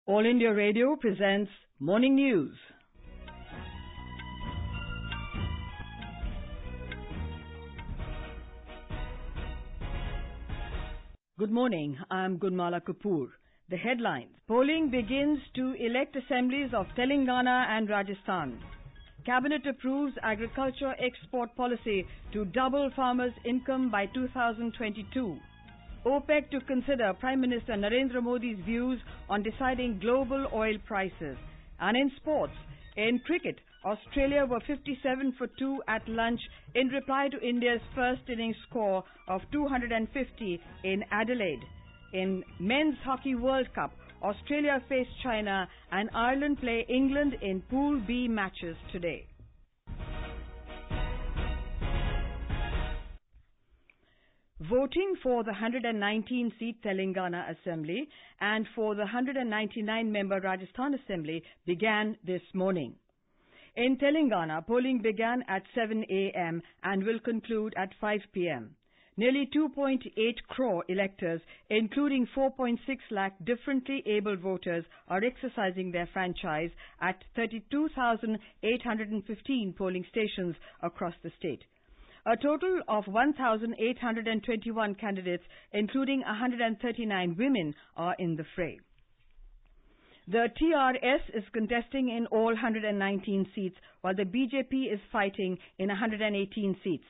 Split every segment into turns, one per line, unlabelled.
All India Radio presents Morning News. Good morning. I'm Gunmala Kapoor. The headlines. Polling begins to elect assemblies of Telangana and Rajasthan. Cabinet approves agriculture export policy to double farmers' income by 2022. OPEC to consider Prime Minister Narendra Modi's views on deciding global oil prices. And in sports, in cricket, Australia were 57 for 2 at lunch in reply to India's first innings score of 250 in Adelaide. In Men's Hockey World Cup, Australia face China and Ireland play England in Pool B matches today. Voting for the 119-seat Telangana Assembly and for the 199-member Rajasthan Assembly began this morning. In Telangana, polling began at 7 a.m. and will conclude at 5 p.m. Nearly 2.8 crore electors, including 4.6 lakh differently abled voters, are exercising their franchise at 32,815 polling stations across the state. A total of 1,821 candidates, including 139 women, are in the fray. The TRS is contesting in all 119 seats, while the BJP is fighting in 118 seats.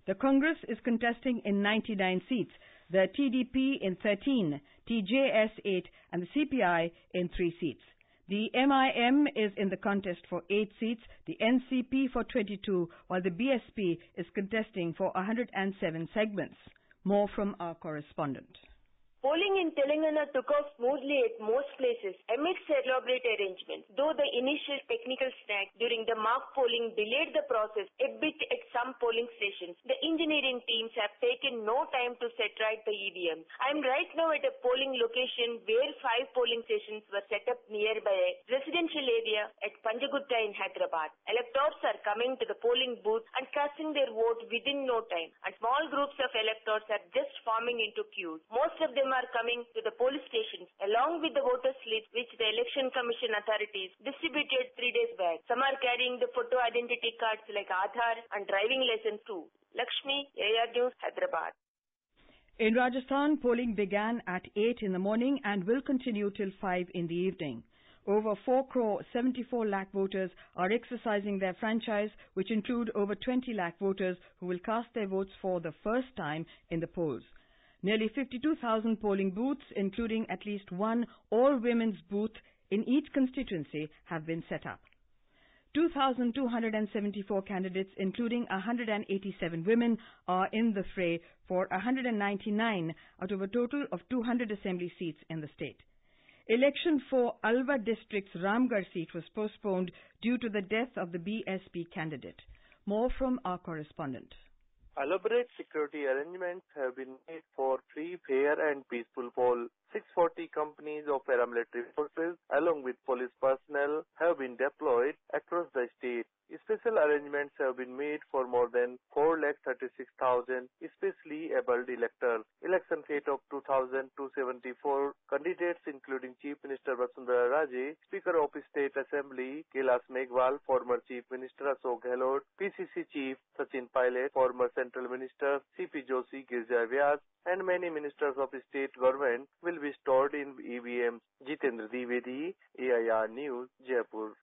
The Congress is contesting in 99 seats, the TDP in 13, TJS 8, and the CPI in 3 seats. The MIM is in the contest for 8 seats, the NCP for 22, while the BSP is contesting for 107 segments. More from our correspondent.
Polling in Telangana took off smoothly at most places amidst elaborate arrangements, though the initial technical snag during the mock polling delayed the process a bit at some polling stations. The engineering teams have taken no time to set right the EVM. I am right now at a polling location where 5 polling stations were set up nearby a residential area at Panjagutta in Hyderabad. Electors are coming to the polling booth and casting their vote within no time, and small groups of electors are just forming into queues. Most of them are coming to the police stations along with the voter slips which the Election Commission authorities distributed 3 days back. Some are carrying the photo identity cards like Aadhaar and driving license too. Lakshmi, AR News, Hyderabad.
In Rajasthan, polling began at 8 in the morning and will continue till 5 in the evening. Over 4 crore 74 lakh voters are exercising their franchise, which include over 20 lakh voters who will cast their votes for the first time in the polls. Nearly 52,000 polling booths, including at least one all-women's booth in each constituency, have been set up. 2,274 candidates, including 187 women, are in the fray for 199 out of a total of 200 assembly seats in the state. Election for Alwar district's Ramgarh seat was postponed due to the death of the BSP candidate. More from our correspondent.
Elaborate security arrangements have been made for free, fair and peaceful poll. 640 companies of paramilitary forces along with police personnel have been deployed across the state. Special arrangements have been made for more than 436,000 especially abled electors. Election fate of 2,274 candidates including Chief Minister Vasundhara Raje, Speaker of State Assembly Kailash Meghwal, former Chief Minister Ashok Gehlot, PCC Chief Sachin Pilot, former Central Minister CP Joshi, Girija Vyas, and many ministers of state government will be stored in EVMs. Jitendra Dwivedi, AIR News, Jaipur.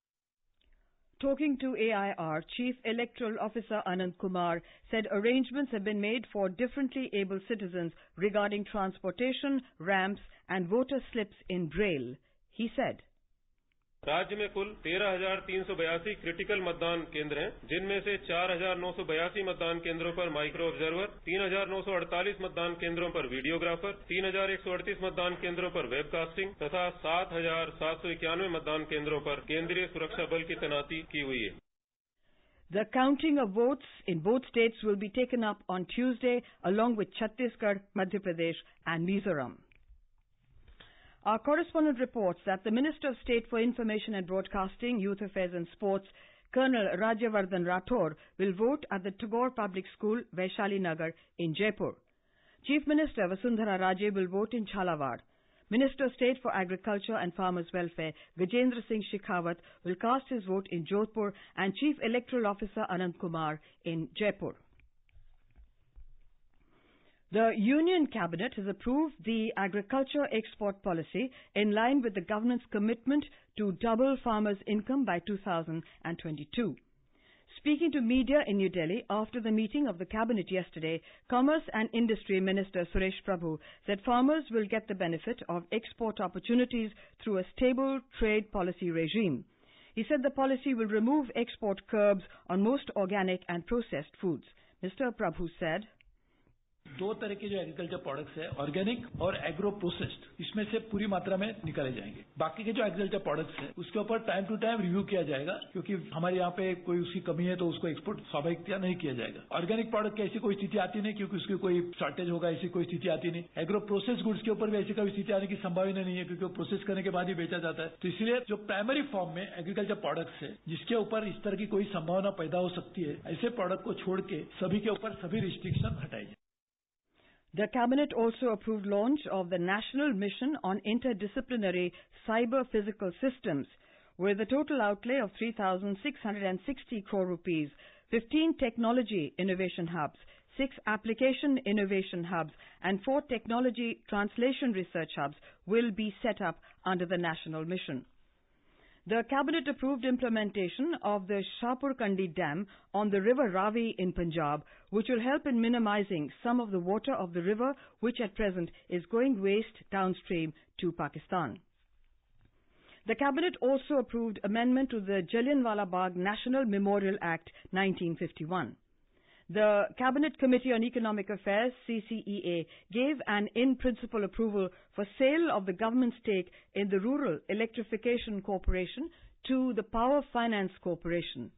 Talking to AIR, Chief Electoral Officer Anand Kumar said arrangements have been made for differently abled citizens regarding transportation, ramps and voter slips in Braille. He said,
राज्य में कुल 13,382 critical मतदान केंद्र हैं, जिनमें से 4,982 मतदान केंद्रों पर माइक्रो ऑब्जर्वर, 3,948 मतदान केंद्रों पर वीडियोग्राफर, 3,138 मतदान केंद्रों पर वेबकास्टिंग तथा 7,791 मतदान केंद्रों पर केंद्रीय सुरक्षा बल की तैनाती की हुई है.
The counting of votes in both states will be taken up on Tuesday along with Chhattisgarh, Madhya Pradesh and Mizoram. Our correspondent reports that the Minister of State for Information and Broadcasting, Youth Affairs and Sports, Colonel Rajyavardhan Rathore, will vote at the Tagore Public School, Vaishali Nagar in Jaipur. Chief Minister Vasundhara Raje will vote in Jhalawad. Minister of State for Agriculture and Farmers Welfare, Gajendra Singh Shekhawat, will cast his vote in Jodhpur and Chief Electoral Officer Anand Kumar in Jaipur. The Union Cabinet has approved the agriculture export policy in line with the government's commitment to double farmers' income by 2022. Speaking to media in New Delhi after the meeting of the Cabinet yesterday, Commerce and Industry Minister Suresh Prabhu said farmers will get the benefit of export opportunities through a stable trade policy regime. He said the policy will remove export curbs on most organic and processed foods. Mr. Prabhu said,
दो तरह के जो agriculture products है, organic और agro processed, इसमें से पूरी मात्रा में निकाले जाएंगे। बाकी के जो एग्रीकल्चर प्रोडक्ट्स है उसके ऊपर टाइम टू टाइम रिव्यू किया जाएगा, क्योंकि हमारे यहाँ पे कोई उसकी कमी है तो उसको एक्सपोर्ट स्वाभाविकता नहीं किया जाएगा। ऑर्गेनिक प्रोडक्ट की ऐसी कोई स्थिति आती नहीं, क्योंकि उसकी कोई शॉर्टेज होगा, ऐसी कोई स्थिति आती नहीं। एग्रो प्रोसेस गुड्स के ऊपर भी ऐसी कोई स्थिति आने की संभावना नहीं है, क्योंकि वो प्रोसेस करने के बाद ही बेचा जाता है। तो इसलिए जो प्राइमरी फॉर्म में एग्रीकल्चर प्रोडक्ट्स है, जिसके ऊपर इस तरह की कोई संभावना पैदा हो सकती है, ऐसे प्रोडक्ट को छोड़ के सभी के ऊपर सभी रिस्ट्रिक्शन हटाए जाए।
The Cabinet also approved launch of the National Mission on Interdisciplinary Cyber Physical Systems, with a total outlay of 3,660 crore rupees, 15 technology innovation hubs, 6 application innovation hubs, and 4 technology translation research hubs will be set up under the National Mission. The Cabinet approved implementation of the Shahpur-Kandi Dam on the River Ravi in Punjab, which will help in minimizing some of the water of the river, which at present is going waste downstream to Pakistan. The Cabinet also approved amendment to the Jallianwala Bagh National Memorial Act 1951. The Cabinet Committee on Economic Affairs, CCEA, gave an in-principle approval for sale of the government stake in the Rural Electrification Corporation to the Power Finance Corporation.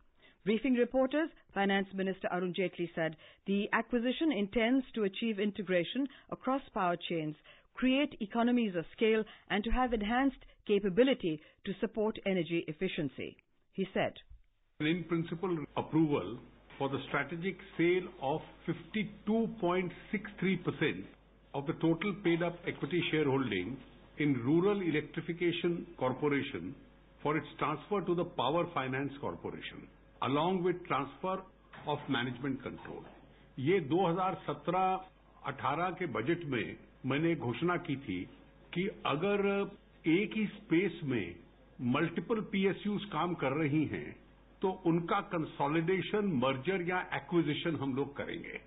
Briefing reporters, Finance Minister Arun Jaitley said the acquisition intends to achieve integration across power chains, create economies of scale, and to have enhanced capability to support energy efficiency. He said,
in-principle approval for the strategic sale of 52.63% of the total paid-up equity shareholding in Rural Electrification Corporation for its transfer to the Power Finance Corporation, along with transfer of management control. ये 2017-18 के budget में मैंने घोषणा की थी कि अगर एक ही स्पेस में मल्टीपल PSUs काम कर रही हैं तो उनका कंसोलिडेशन, मर्जर या एक्विजिशन हम लोग करेंगे।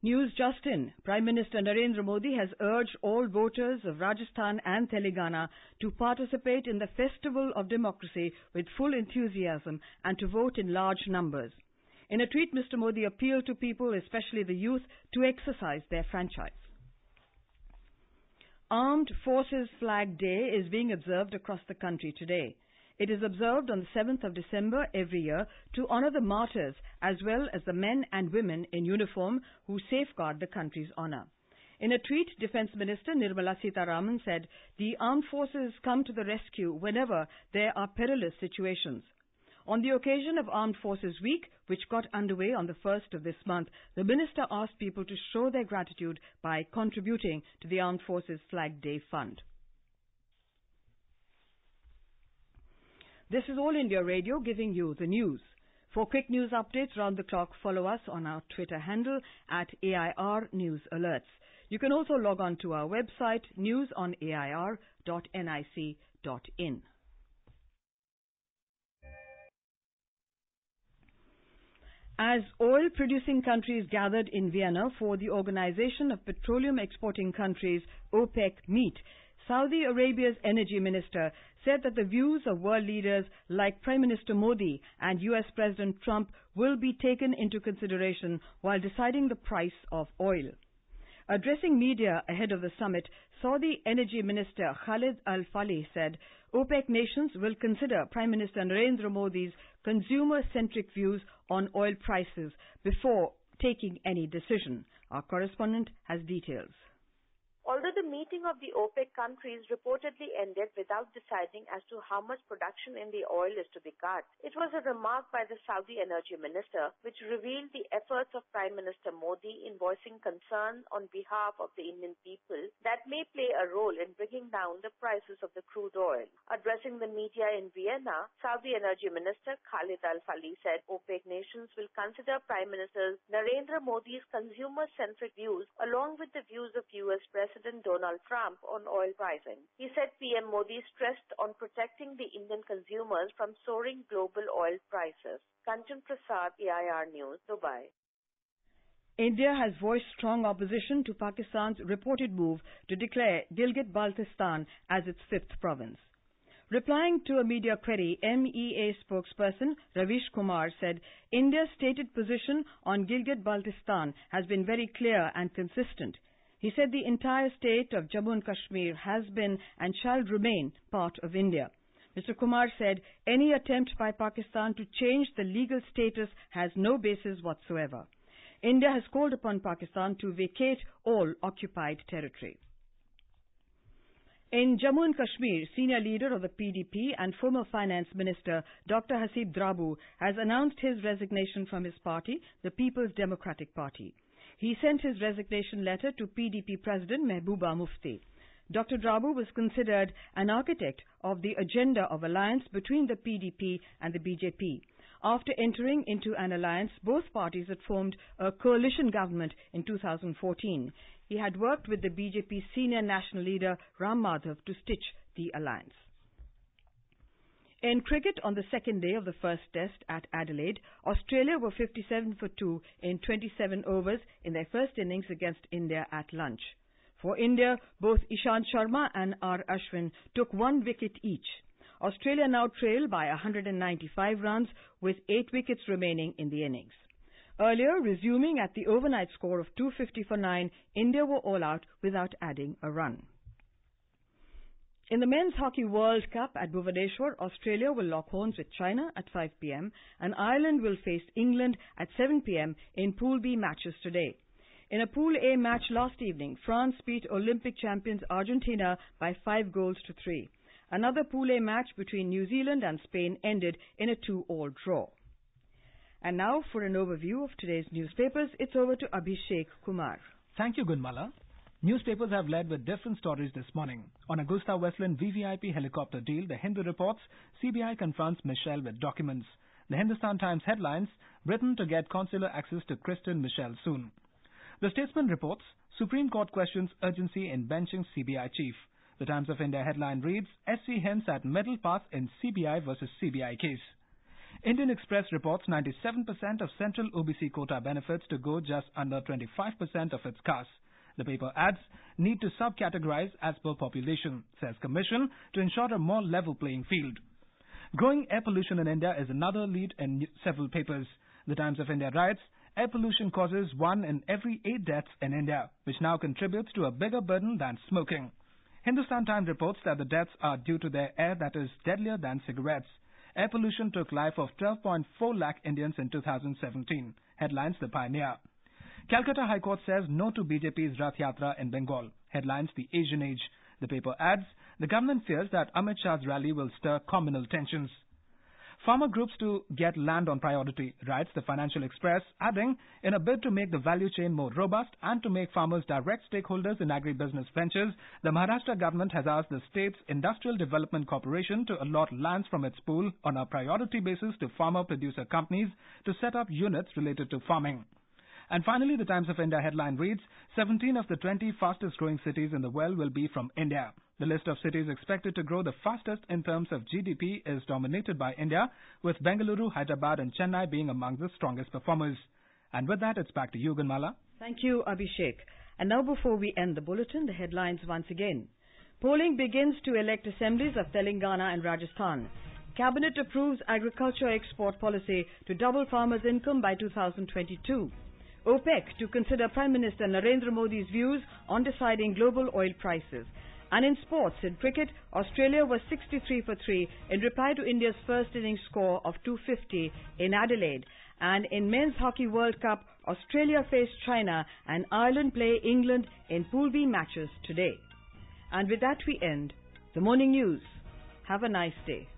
News just in. Prime Minister Narendra Modi has urged all voters of Rajasthan and Telangana to participate in the Festival of Democracy with full enthusiasm and to vote in large numbers. In a tweet, Mr. Modi appealed to people, especially the youth, to exercise their franchise. Armed Forces Flag Day is being observed across the country today. It is observed on the 7th of December every year to honor the martyrs as well as the men and women in uniform who safeguard the country's honor. In a tweet, Defence Minister Nirmala Sitharaman said the armed forces come to the rescue whenever there are perilous situations. On the occasion of Armed Forces Week, which got underway on the 1st of this month, the minister asked people to show their gratitude by contributing to the Armed Forces Flag Day Fund. This is All India Radio giving you the news. For quick news updates round the clock, follow us on our Twitter handle at AIR News Alerts. You can also log on to our website newsonair.nic.in. As oil-producing countries gathered in Vienna for the Organization of Petroleum Exporting Countries, OPEC, meet, Saudi Arabia's energy minister said that the views of world leaders like Prime Minister Modi and US President Trump will be taken into consideration while deciding the price of oil. Addressing media ahead of the summit, Saudi Energy Minister Khalid Al-Falih said OPEC nations will consider Prime Minister Narendra Modi's consumer-centric views on oil prices before taking any decision. Our correspondent has details.
Although the meeting of the OPEC countries reportedly ended without deciding as to how much production in the oil is to be cut, it was a remark by the Saudi Energy Minister which revealed the efforts of Prime Minister Modi in voicing concern on behalf of the Indian people that may play a role in bringing down the prices of the crude oil. Addressing the media in Vienna, Saudi Energy Minister Khalid Al-Falih said OPEC nations will consider Prime Minister Narendra Modi's consumer-centric views along with the views of US President Donald Trump on oil pricing. He said PM Modi stressed on protecting the Indian consumers from soaring global oil prices. Kanchan Prasad, AIR News, Dubai.
India has voiced strong opposition to Pakistan's reported move to declare Gilgit-Baltistan as its fifth province. Replying to a media query, MEA spokesperson Ravish Kumar said India's stated position on Gilgit-Baltistan has been very clear and consistent. He said the entire state of Jammu and Kashmir has been and shall remain part of India. Mr. Kumar said any attempt by Pakistan to change the legal status has no basis whatsoever. India has called upon Pakistan to vacate all occupied territory. In Jammu and Kashmir, senior leader of the PDP and former finance minister Dr. Hasib Drabu has announced his resignation from his party, the People's Democratic Party. He sent his resignation letter to PDP President Mehbooba Mufti. Dr. Drabu was considered an architect of the agenda of alliance between the PDP and the BJP. After entering into an alliance, both parties had formed a coalition government in 2014. He had worked with the BJP senior national leader Ram Madhav to stitch the alliance. In cricket, on the second day of the first test at Adelaide, Australia were 57 for 2 in 27 overs in their first innings against India at lunch. For India, both Ishant Sharma and R. Ashwin took 1 wicket each. Australia now trail by 195 runs with 8 wickets remaining in the innings. Earlier, resuming at the overnight score of 250 for 9, India were all out without adding a run. In the Men's Hockey World Cup at Bhubaneswar, Australia will lock horns with China at 5 p.m. and Ireland will face England at 7 p.m. in Pool B matches today. In a Pool A match last evening, France beat Olympic champions Argentina by 5-3. Another Pool A match between New Zealand and Spain ended in a 2-all draw. And now for an overview of today's newspapers, it's over to Abhishek Kumar.
Thank you, Gunmala. Newspapers have led with different stories this morning. On Augusta-Westland VVIP helicopter deal, the Hindu reports CBI confronts Michelle with documents. The Hindustan Times headlines, Britain to get consular access to Kristen Michelle soon. The Statesman reports, Supreme Court questions urgency in benching CBI chief. The Times of India headline reads, SC hints at middle path in CBI versus CBI case. Indian Express reports 97% of central OBC quota benefits to go just under 25% of its caste. The paper adds, need to subcategorize as per population, says Commission, to ensure a more level playing field. Growing air pollution in India is another lead in several papers. The Times of India writes, air pollution causes 1 in every 8 deaths in India, which now contributes to a bigger burden than smoking. Hindustan Times reports that the deaths are due to their air that is deadlier than cigarettes. Air pollution took life of 12.4 lakh Indians in 2017, headlines The Pioneer. Calcutta High Court says no to BJP's Rath Yatra in Bengal, headlines The Asian Age. The paper adds, the government fears that Amit Shah's rally will stir communal tensions. Farmer groups to get land on priority, writes the Financial Express, adding, in a bid to make the value chain more robust and to make farmers direct stakeholders in agribusiness ventures, the Maharashtra government has asked the state's Industrial Development Corporation to allot lands from its pool on a priority basis to farmer-producer companies to set up units related to farming. And finally, the Times of India headline reads, 17 of the 20 fastest growing cities in the world will be from India. The list of cities expected to grow the fastest in terms of GDP is dominated by India, with Bengaluru, Hyderabad and Chennai being among the strongest performers. And with that, it's back to you, Gunmala.
Thank you, Abhishek. And now before we end the bulletin, the headlines once again. Polling begins to elect assemblies of Telangana and Rajasthan. Cabinet approves agriculture export policy to double farmers' income by 2022. OPEC to consider Prime Minister Narendra Modi's views on deciding global oil prices. And in sports, in cricket, Australia was 63 for 3 in reply to India's first innings score of 250 in Adelaide. And in Men's Hockey World Cup, Australia face China and Ireland play England in Pool B matches today. And with that we end the morning news. Have a nice day.